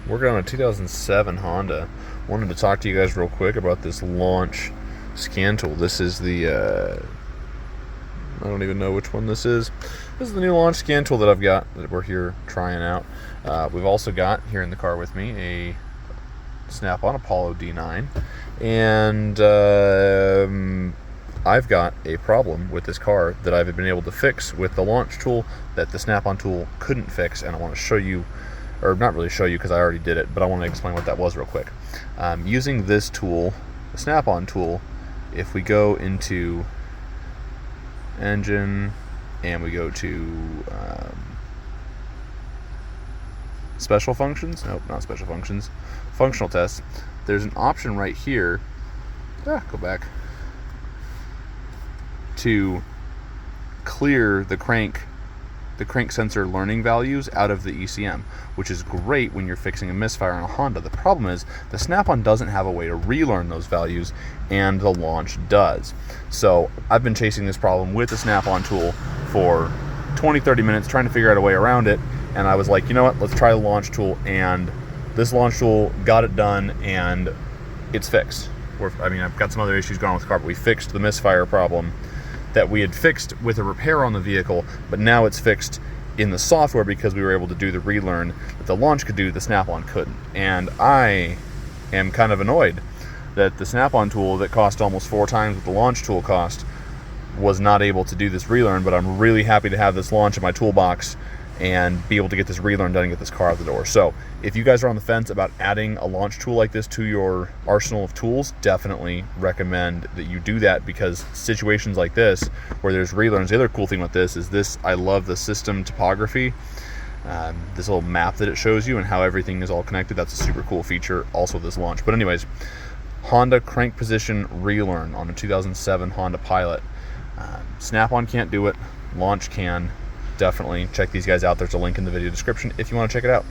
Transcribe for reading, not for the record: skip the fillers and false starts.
Working on a 2007 Honda. Wanted to talk to you guys real quick about this launch scan tool. This is the, I don't even know which one this is. This is the new launch scan tool that I've got that we're here trying out. We've also got here in the car with me a Snap-on Apollo D9. And I've got a problem with this car that I've been able to fix with the launch tool that the Snap-on tool couldn't fix, and I want to show you, or not really show you because I already did it, but I want to explain what that was real quick. Using this tool, the Snap-on tool, if we go into engine and we go to special functions, nope, not special functions, functional tests, there's an option right here, go back, to clear the crank sensor learning values out of the ECM, which is great when you're fixing a misfire on a Honda. The problem is the Snap-on doesn't have a way to relearn those values, and the launch does. So I've been chasing this problem with the Snap-on tool for 20-30 minutes trying to figure out a way around it, and I was like, you know what, let's try the launch tool, and this launch tool got it done, and it's fixed. I've got some other issues going on with the car, but we fixed the misfire problem that we had fixed with a repair on the vehicle, but now it's fixed in the software because we were able to do the relearn that the launch could do, the Snap-on couldn't. And I am kind of annoyed that the Snap-on tool that cost almost 4 times what the launch tool cost was not able to do this relearn, but I'm really happy to have this launch in my toolbox and be able to get this relearn done and get this car out the door. So if you guys are on the fence about adding a launch tool like this to your arsenal of tools, definitely recommend that you do that, because situations like this where there's relearns, the other cool thing with this is this, I love the system topography, this little map that it shows you and how everything is all connected. That's a super cool feature also this launch. But anyways, Honda crank position relearn on a 2007 Honda Pilot. Snap-on can't do it, launch can. Definitely check these guys out. There's a link in the video description if you want to check it out.